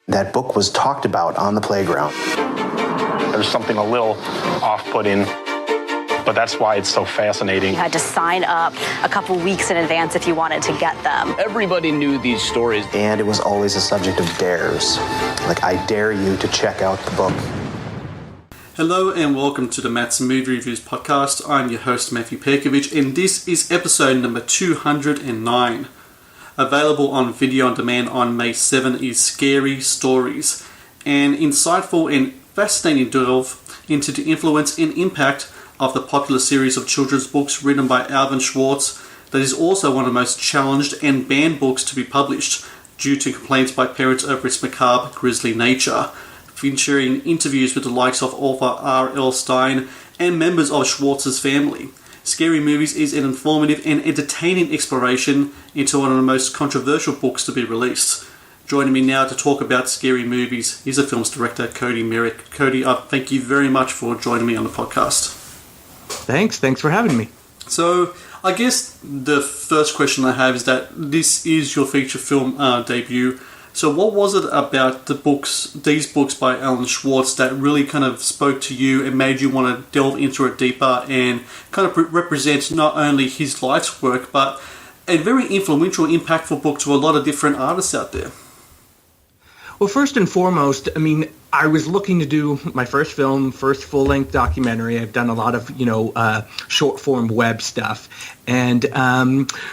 That book was talked about on the playground. There's something a little off-putting, but that's why it's so fascinating. You had to sign up a couple weeks in advance if you wanted to get them. Everybody knew these stories. And it was always a subject of dares. Like, I dare you to check out the book. Hello and welcome to the Matt's Movie Reviews podcast. I'm your host, Matthew Pejkovic, and this is episode number 209. Available on video on demand on May 7 is Scary Stories, an insightful and fascinating delve into the influence and impact of the popular series of children's books written by Alan Schwartz that is also one of the most challenged and banned books to be published due to complaints by parents over its macabre, grisly nature, featuring interviews with the likes of author R.L. Stine and members of Schwartz's family. Scary Movies is an informative and entertaining exploration into one of the most controversial books to be released. Joining me now to talk about Scary Movies is the film's director, Cody Meirick. Cody, thank you very much for joining me on the podcast. Thanks for having me. So, I guess the first question I have is that this is your feature film debut. So what was it about these books by Alan Schwartz that really kind of spoke to you and made you want to delve into it deeper and kind of represent not only his life's work, but a very influential, impactful book to a lot of different artists out there? Well, first and foremost, I was looking to do my first film, first full-length documentary. I've done a lot of, short-form web stuff. And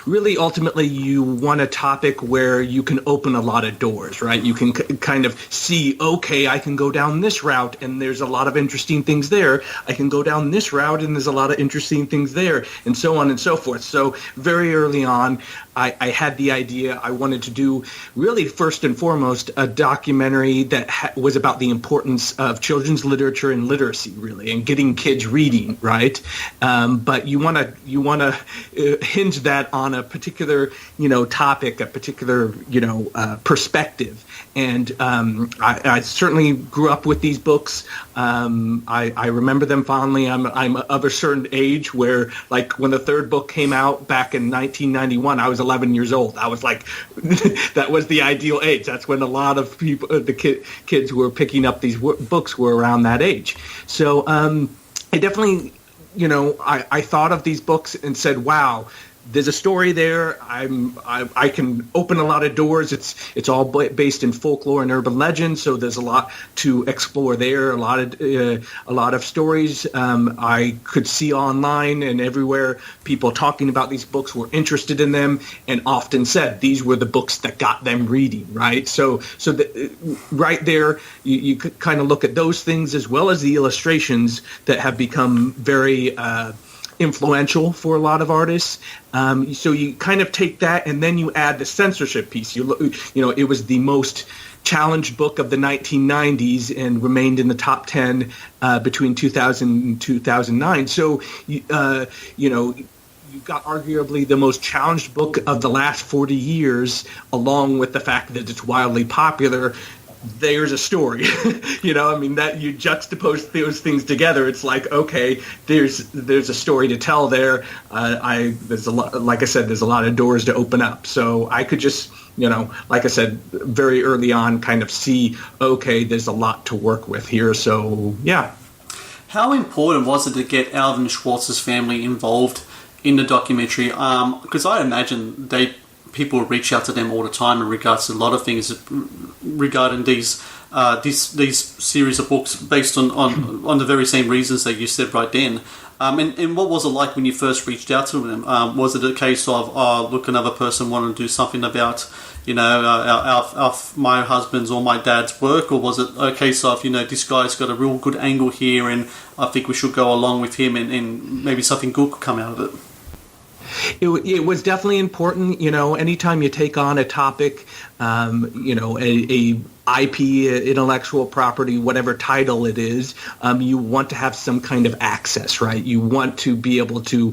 really, ultimately, you want a topic where you can open a lot of doors, right? You can kind of see, okay, I can go down this route, and there's a lot of interesting things there. I can go down this route, and there's a lot of interesting things there, and so on and so forth. So very early on, I had the idea I wanted to do, really, first and foremost, a documentary that was about the importance of children's literature and literacy, really, and getting kids reading, right? But you want to hinge that on a particular, topic, a particular, perspective. And I certainly grew up with these books. I remember them fondly. I'm of a certain age where, like, when the third book came out back in 1991, I was 11 years old. I was like, that was the ideal age. That's when a lot of people, kids who were picking up these books were around that age. So I definitely, I thought of these books and said, wow, there's a story there. I can open a lot of doors. It's all based in folklore and urban legend, so there's a lot to explore there. A lot of stories I could see online and everywhere. People talking about these books, were interested in them, and often said these were the books that got them reading. Right. So right there, you could kind of look at those things as well as the illustrations that have become very influential for a lot of artists. So you kind of take that and then you add the censorship piece. It was the most challenged book of the 1990s and remained in the top 10 between 2000 and 2009. So, you've got arguably the most challenged book of the last 40 years, along with the fact that it's wildly popular. There's a story, that you juxtapose those things together. It's like, okay, there's a story to tell there. There's a lot, like I said, there's a lot of doors to open up. So I could just, like I said, very early on, kind of see, okay, there's a lot to work with here. So yeah. How important was it to get Alan Schwartz's family involved in the documentary? Because I imagine people reach out to them all the time in regards to a lot of things regarding these series of books based on the very same reasons that you said right then. And what was it like when you first reached out to them? Was it a case of, look, another person wanted to do something about, my husband's or my dad's work? Or was it a case of, this guy's got a real good angle here and I think we should go along with him and maybe something good could come out of it? It was definitely important, anytime you take on a topic, a IP, intellectual property, whatever title it is, you want to have some kind of access, right? You want to be able to,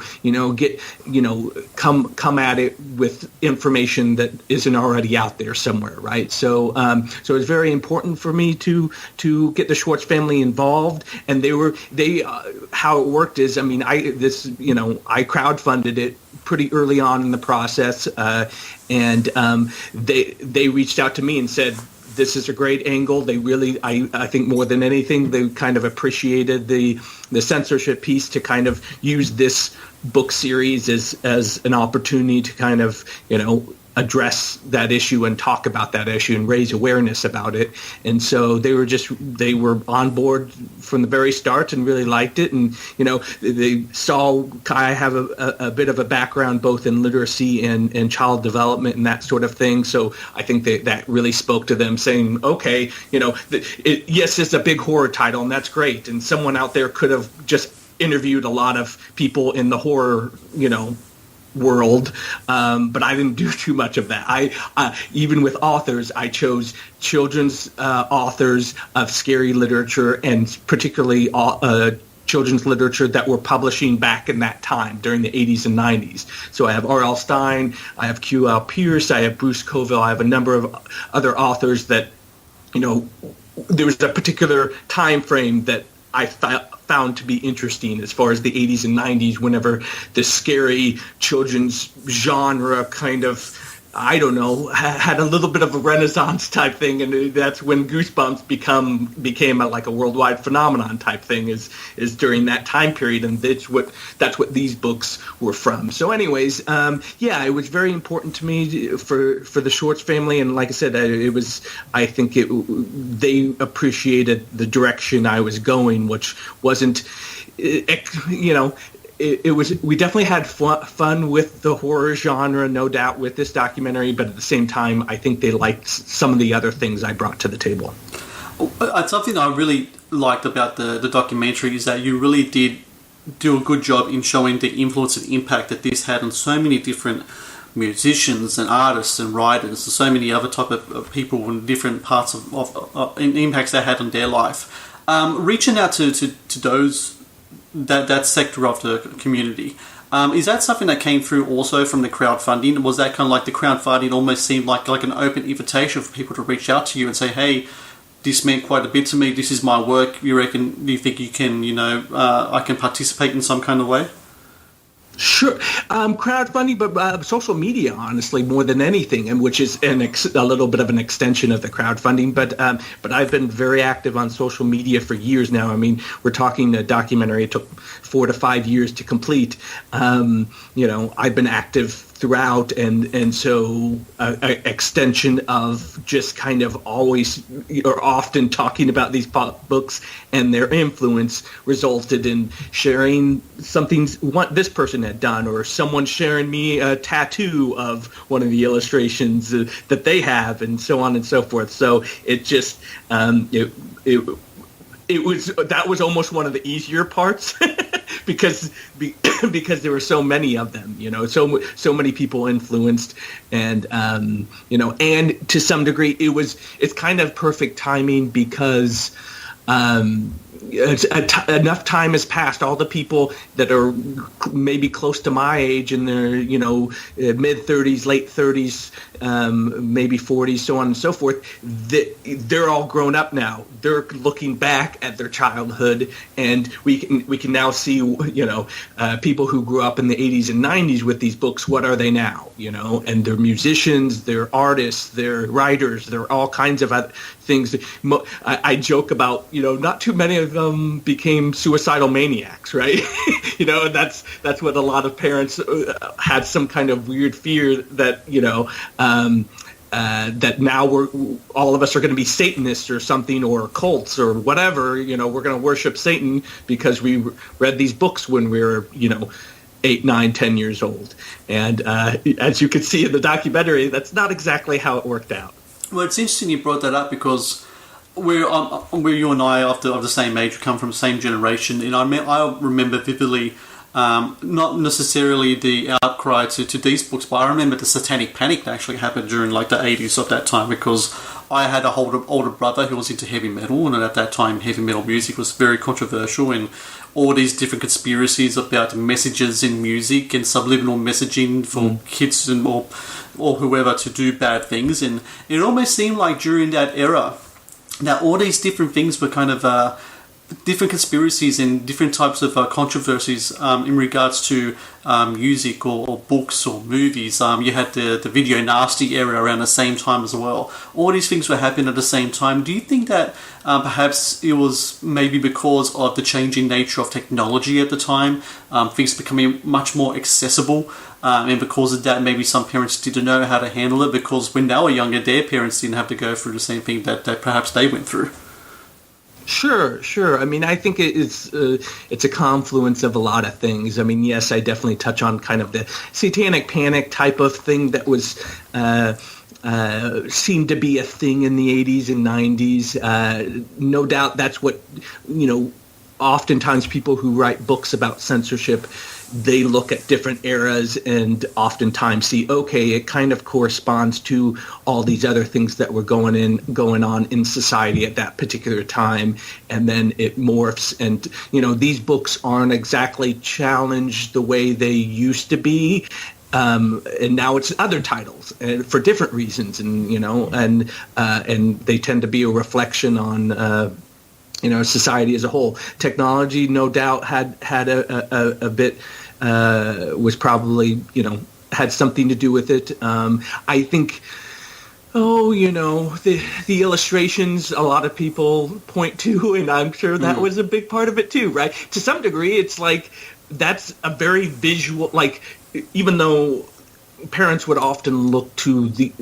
come at it with information that isn't already out there somewhere, right? So it's very important for me to get the Schwartz family involved, and how it worked is, I crowdfunded it pretty early on in the process, and they reached out to me and said, this is a great angle. They really, I think more than anything, they kind of appreciated the censorship piece to kind of use this book series as an opportunity to kind of, address that issue and talk about that issue and raise awareness about it. And so they were on board from the very start and really liked it. And, they saw I have a bit of a background both in literacy and child development and that sort of thing. So I think that really spoke to them, saying, okay, yes, it's a big horror title and that's great. And someone out there could have just interviewed a lot of people in the horror, world, but I didn't do too much of that. I even with authors, I chose children's authors of scary literature, and particularly children's literature that were publishing back in that time during the 80s and 90s. So I have R.L. Stine, I have Q.L. Pierce, I have Bruce Coville, I have a number of other authors that, there was a particular time frame that I found to be interesting as far as the 80s and 90s, whenever the scary children's genre kind of, I don't know, had a little bit of a Renaissance type thing, and that's when Goosebumps became a worldwide phenomenon type thing is during that time period, and that's what these books were from. So, anyways, it was very important to me for the Schwartz family, and like I said, they appreciated the direction I was going, which wasn't, we definitely had fun with the horror genre, no doubt, with this documentary, but at the same time, I think they liked some of the other things I brought to the table. Something I really liked about the documentary is that you really did do a good job in showing the influence and impact that this had on so many different musicians and artists and writers, and so many other type of people in different parts of impacts they had on their life. Reaching out to those that sector of the community. Is that something that came through also from the crowdfunding? Was that kind of like the crowdfunding almost seemed like an open invitation for people to reach out to you and say, hey, this meant quite a bit to me, this is my work, do you think you can, I can participate in some kind of way? Sure. Crowdfunding, but social media, honestly, more than anything, and which is a little bit of an extension of the crowdfunding. But I've been very active on social media for years now. I mean, we're talking a documentary. It took 4 to 5 years to complete. I've been active throughout, and so an extension of just kind of always or often talking about these books and their influence resulted in sharing something this person had done, or someone sharing me a tattoo of one of the illustrations that they have, and so on and so forth. So it just that was almost one of the easier parts because there were so many of them, so many people influenced, and and to some degree it's kind of perfect timing because enough time has passed. All the people that are maybe close to my age in their mid-30s, late 30s, maybe 40s, so on and so forth, they're all grown up now. They're looking back at their childhood, and we can now see people who grew up in the 80s and 90s with these books. What are they now? And they're musicians, they're artists, they're writers, they're all kinds of other things. I joke about not too many of them became suicidal maniacs, right? And that's what a lot of parents had some kind of weird fear that that now all of us are going to be Satanists or something, or cults or whatever. We're going to worship Satan because we read these books when we were 8, 9, 10 years old. And as you can see in the documentary, that's not exactly how it worked out. Well, it's interesting you brought that up because we're you and I of the same age, we come from the same generation, and I remember vividly, not necessarily the outcry to these books, but I remember the Satanic Panic that actually happened during the 80s of that time, because I had a older brother who was into heavy metal, and at that time heavy metal music was very controversial, and all these different conspiracies about messages in music and subliminal messaging for kids and or whoever to do bad things. And it almost seemed like during that era that all these different things were kind of different conspiracies and different types of controversies in regards to music or books or movies. You had the video nasty era around the same time as well. All these things were happening at the same time. Do you think that perhaps it was maybe because of the changing nature of technology at the time, things becoming much more accessible, and because of that maybe some parents didn't know how to handle it because when they were younger their parents didn't have to go through the same thing that perhaps they went through? Sure. I mean, I think it's a confluence of a lot of things. I mean, yes, I definitely touch on kind of the Satanic Panic type of thing that was seemed to be a thing in the 80s and 90s. No doubt that's what, oftentimes people who write books about censorship, they look at different eras and oftentimes see, okay, it kind of corresponds to all these other things that were going on in society at that particular time, and then it morphs. And these books aren't exactly challenged the way they used to be. And now it's other titles for different reasons, and and they tend to be a reflection on society as a whole. Technology, no doubt, had a bit was probably had something to do with it. I think. The illustrations a lot of people point to, and I'm sure that was a big part of it too, right? To some degree, it's like that's a very visual, like, even though parents would often look to the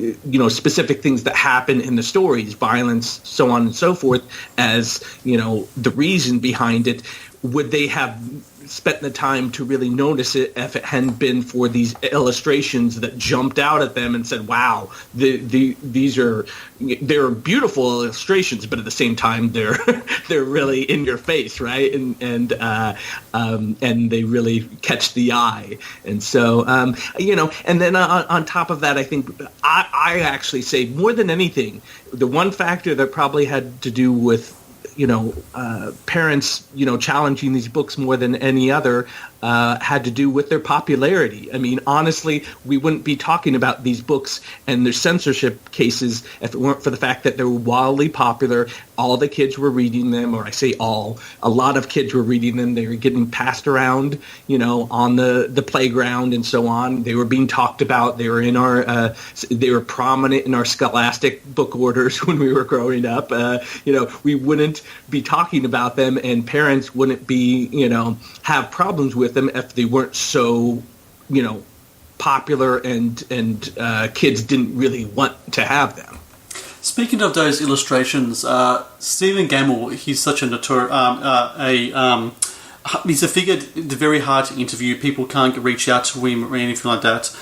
specific things that happen in the stories, violence, so on and so forth, as the reason behind it, would they have spent the time to really notice it if it hadn't been for these illustrations that jumped out at them and said, wow, they're beautiful illustrations, but at the same time they're really in your face, right? And they really catch the eye. And so and then on top of that, I think I actually say more than anything, the one factor that probably had to do with parents, challenging these books more than any other, had to do with their popularity. I mean, honestly, we wouldn't be talking about these books and their censorship cases if it weren't for the fact that they were wildly popular. All the kids were reading them, or I say all, a lot of kids were reading them. They were getting passed around, on the playground and so on. They were being talked about. They were they were prominent in our scholastic book orders when we were growing up. We wouldn't be talking about them, and parents wouldn't be, have problems with them if they weren't so, popular and kids didn't really want to have them. Speaking of those illustrations, Stephen Campbell, he's such a he's a figure very hard to interview. People can't reach out to him or anything like that.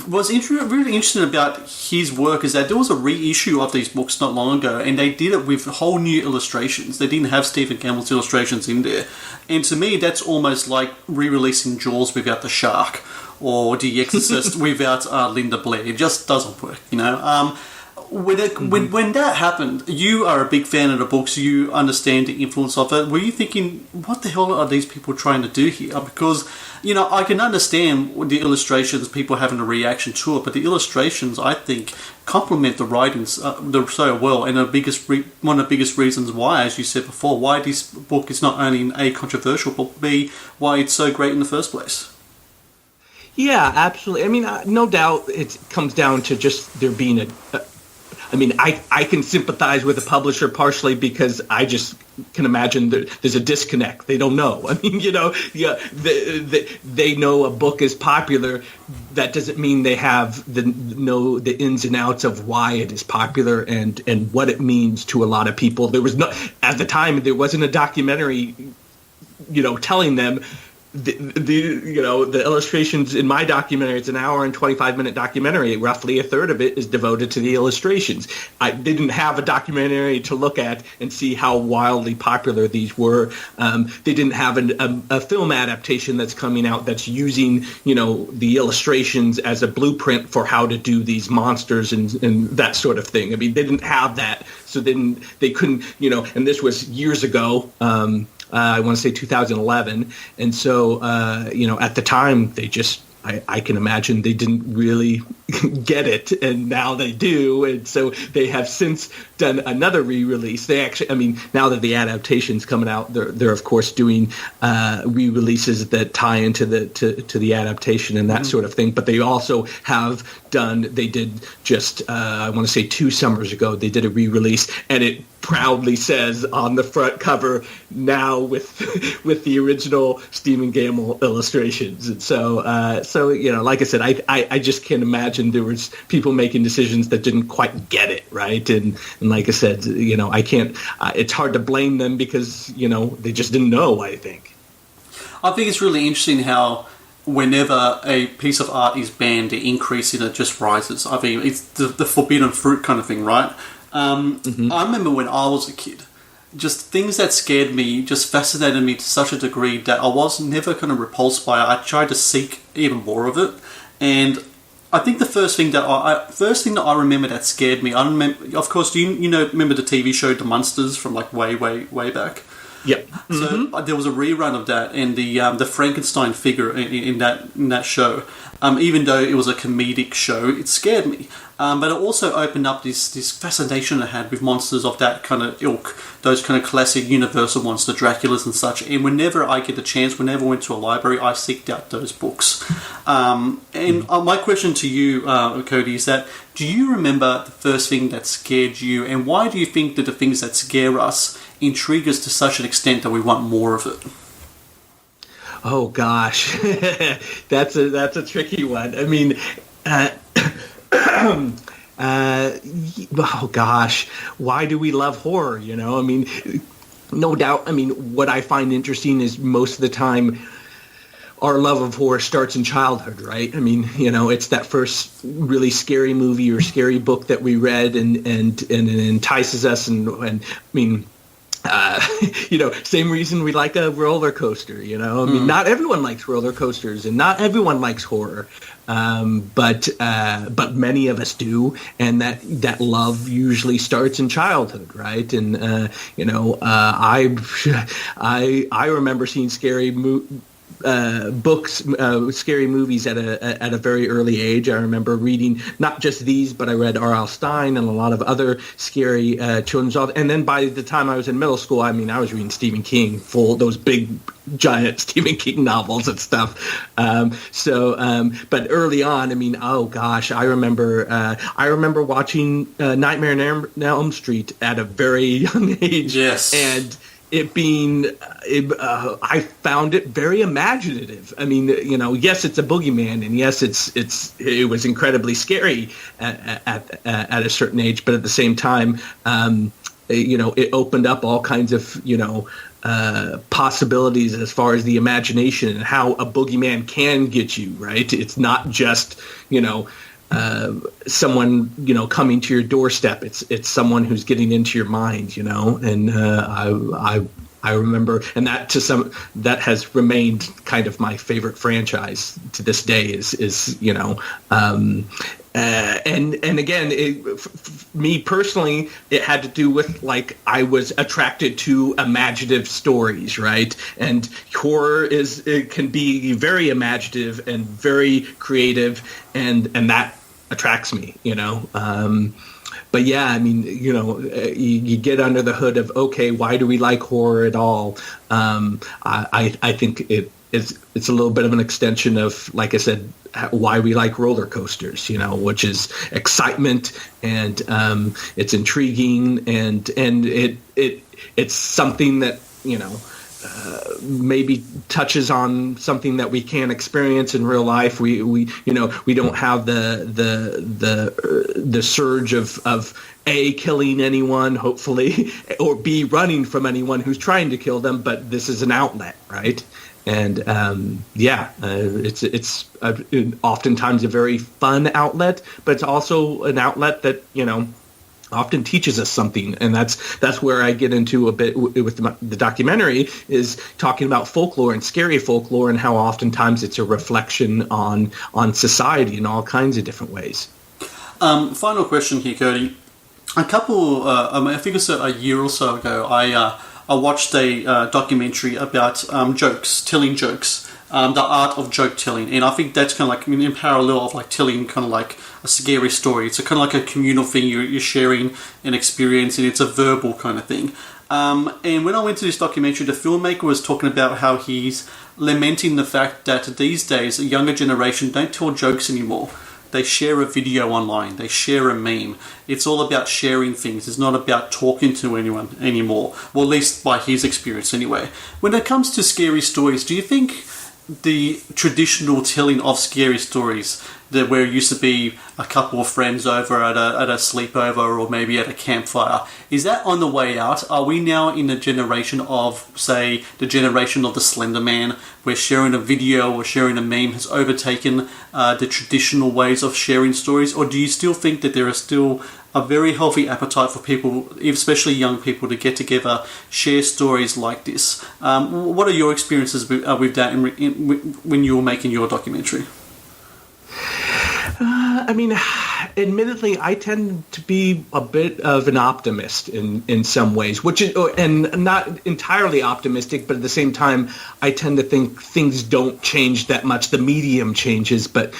What's really interesting about his work is that there was a reissue of these books not long ago, and they did it with whole new illustrations. They didn't have Stephen Campbell's illustrations in there. And to me, that's almost like re-releasing Jaws without the shark, or The Exorcist without Linda Blair. It just doesn't work, When that happened, you are a big fan of the books, you understand the influence of it. Were you thinking, what the hell are these people trying to do here? Because, I can understand the illustrations, people having a reaction to it, but the illustrations, I think, complement the writings so well. And one of the biggest reasons why, as you said before, why this book is not only A, controversial, but B, why it's so great in the first place. Yeah, absolutely. I mean, no doubt it comes down to just there being I can sympathize with a publisher partially because I just can imagine there's a disconnect. They don't know. I mean, they know a book is popular. That doesn't mean they have know the ins and outs of why it is popular and what it means to a lot of people. There was at the time there wasn't a documentary, telling them. The illustrations in my documentary, it's an hour and 25-minute documentary. Roughly a third of it is devoted to the illustrations. I didn't have a documentary to look at and see how wildly popular these were. They didn't have a film adaptation that's coming out that's using, the illustrations as a blueprint for how to do these monsters and that sort of thing. I mean, they didn't have that, so then they couldn't, and this was years ago. I want to say 2011. And so, at the time, they just I can imagine they didn't really get it, and now they do, and so they have since done another re-release. They actually, I mean, now that the adaptation's coming out, they're of course doing re-releases that tie into the adaptation and that sort of thing. But they also have done. They did just I want to say 2 summers ago. They did a re-release, and it proudly says on the front cover now with the original Stephen Gamble illustrations. And so like I said, I just can't imagine there was people making decisions that didn't quite get it right. And like I said, I can't. It's hard to blame them because they just didn't know. I think it's really interesting how whenever a piece of art is banned, the increase in it just rises. I think it's the forbidden fruit kind of thing, right? I remember when I was a kid, just things that scared me just fascinated me to such a degree that I was never kind of repulsed by it. I tried to seek even more of it, and I think the first thing that I remember that scared me, I remember, of course, do you remember the TV show The Munsters from like way back? Yep. So there was a rerun of that, and the Frankenstein figure in that show, even though it was a comedic show, it scared me. But it also opened up this fascination I had with monsters of that kind of ilk, those kind of classic Universal ones, the Draculas and such. And whenever I get the chance, whenever I went to a library, I seeked out those books. My question to you, Cody, is that do you remember the first thing that scared you, and why do you think that the things that scare us intrigue us to such an extent that we want more of it? Oh gosh, that's a tricky one. I mean, oh gosh, why do we love horror? I mean, no doubt. I mean, what I find interesting is most of the time our love of horror starts in childhood, right? I mean, it's that first really scary movie or scary book that we read and it entices us, and I mean, same reason we like a roller coaster, I mean, not everyone likes roller coasters and not everyone likes horror. But many of us do, and that love usually starts in childhood, right? And I remember seeing scary scary movies at a very early age. I remember reading not just these, but I read R.L. Stine and a lot of other scary children's authors. And then by the time I was in middle school, I mean, I was reading Stephen King, those big giant Stephen King novels and stuff. But early on, I mean, oh gosh, I remember watching Nightmare on Elm Street at a very young age. Yes. And it being, I found it very imaginative. I mean, yes, it's a boogeyman, and yes, it was incredibly scary at a certain age, but at the same time, it opened up all kinds of, possibilities as far as the imagination and how a boogeyman can get you, right? It's not just, someone coming to your doorstep. It's someone who's getting into your mind, and I remember, and that has remained kind of my favorite franchise to this day and again, me personally, it had to do with I was attracted to imaginative stories, right? And horror it can be very imaginative and very creative, and that attracts me, But yeah, I mean, you get under the hood of, okay, why do we like horror at all? I think it's a little bit of an extension of, like I said, why we like roller coasters, which is excitement, and it's intriguing, and it's something that maybe touches on something that we can't experience in real life. We don't have the surge of A, killing anyone, hopefully, or B, running from anyone who's trying to kill them, but this is an outlet, right? And it's oftentimes a very fun outlet, but it's also an outlet that often teaches us something, and that's where I get into a bit with the documentary, is talking about folklore and scary folklore, and how oftentimes it's a reflection on society in all kinds of different ways. Final question here, Cody. I think it's a year or so ago, I watched a documentary about telling jokes. the art of joke telling, and I think that's kind of like in parallel of like telling kind of like a scary story. It's a kind of like a communal thing. You're sharing an experience, and it's a verbal kind of thing. And when I went to this documentary, the filmmaker was talking about how he's lamenting the fact that these days a younger generation don't tell jokes anymore. They share a video online. They share a meme. It's all about sharing things. It's not about talking to anyone anymore. Well, at least by his experience anyway. When it comes to scary stories, do you think the traditional telling of scary stories, that where it used to be a couple of friends over at a sleepover or maybe at a campfire, is that on the way out? Are we now in a generation of, say, the generation of the Slender Man, where sharing a video or sharing a meme has overtaken the traditional ways of sharing stories? Or do you still think that there is still a very healthy appetite for people, especially young people, to get together, share stories like this? What are your experiences with that when you were making your documentary? I mean, admittedly, I tend to be a bit of an optimist in some ways, which is, and not entirely optimistic, but at the same time, I tend to think things don't change that much. The medium changes, but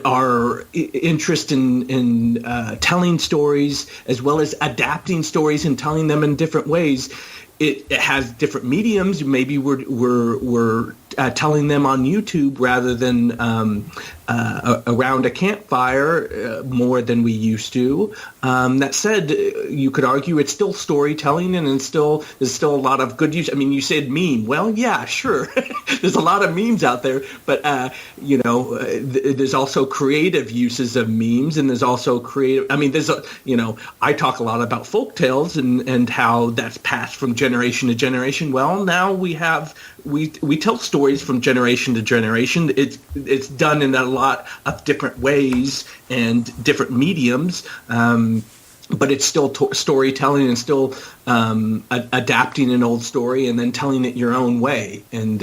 our interest in telling stories as well as adapting stories and telling them in different ways. It has different mediums. Maybe we're telling them on YouTube rather than around a campfire more than we used to. That said, you could argue it's still storytelling, and there's still a lot of good use. I mean, you said meme. Well, yeah, sure. There's a lot of memes out there, but there's also creative uses of memes, and there's also creative. I mean, I talk a lot about folktales and how that's passed from generation to generation. Well, now we tell stories from generation to generation. It's done in a lot of different ways and different mediums, but it's still storytelling and still adapting an old story and then telling it your own way. And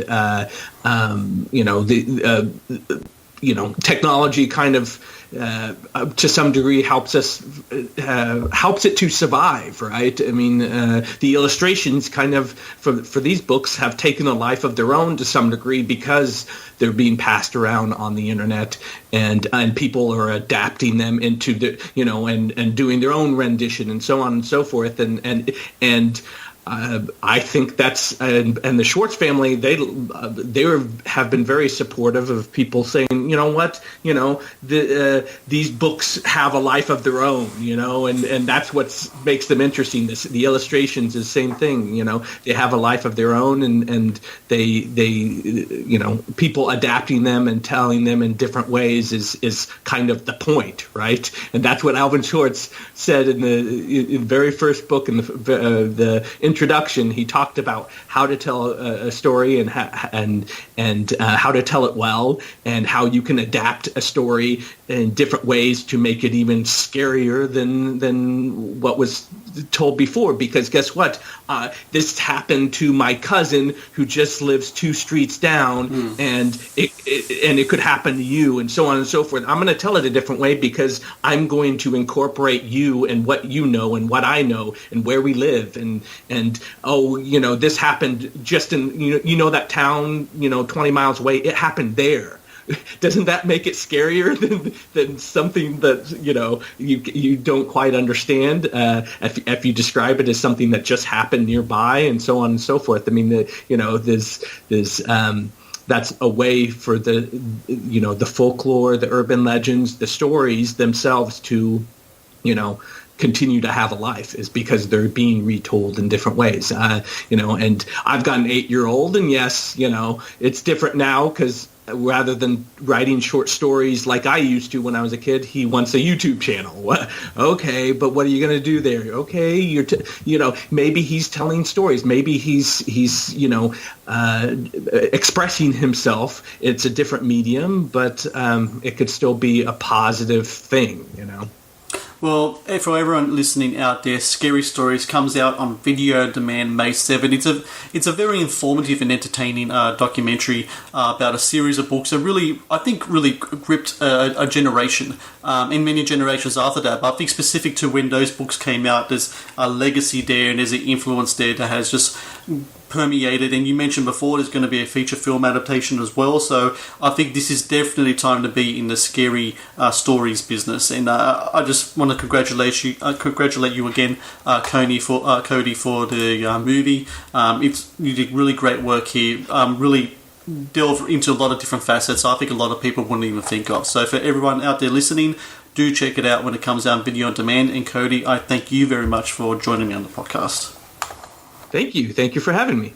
technology kind of to some degree helps it to survive, right? I mean, the illustrations kind of for these books have taken a life of their own to some degree because they're being passed around on the internet, and people are adapting them into the and doing their own rendition and so on and so forth, and I think that's and the Schwartz family they have been very supportive of people saying, these books have a life of their own, and that's what makes them interesting. The illustrations is the same thing, they have a life of their own, and they people adapting them and telling them in different ways is kind of the point, right? And that's what Alan Schwartz said in the very first book in the introduction. He talked about how to tell a story and how to tell it well, and how you can adapt a story in different ways to make it even scarier than what was told before. Because guess what? This happened to my cousin who just lives 2 streets down, and it could happen to you, and so on and so forth. I'm going to tell it a different way because I'm going to incorporate you and what you know and what I know and where we live, and this happened just in that town 20 miles away. It happened there. Doesn't that make it scarier than something that you don't quite understand if you describe it as something that just happened nearby and so on and so forth? I mean, there's that's a way for the folklore, the urban legends, the stories themselves to continue to have a life, is because they're being retold in different ways. And I've got an 8-year-old, and yes, it's different now because rather than writing short stories like I used to when I was a kid, he wants a YouTube channel. Okay, but what are you going to do there? Okay, maybe he's telling stories. Maybe he's expressing himself. It's a different medium, but it could still be a positive thing, Well, for everyone listening out there, Scary Stories comes out on video on demand May 7. It's a very informative and entertaining documentary about a series of books that really gripped a generation and many generations after that. But I think specific to when those books came out, there's a legacy there and there's an influence there that has just permeated, and you mentioned before there's going to be a feature film adaptation as well, so I think this is definitely time to be in the scary stories business, and I just want to congratulate you again, Cody, for the movie. You did really great work here, really delve into a lot of different facets I think a lot of people wouldn't even think of. So for everyone out there listening, do check it out when it comes out video on demand. And Cody, I thank you very much for joining me on the podcast. Thank you for having me.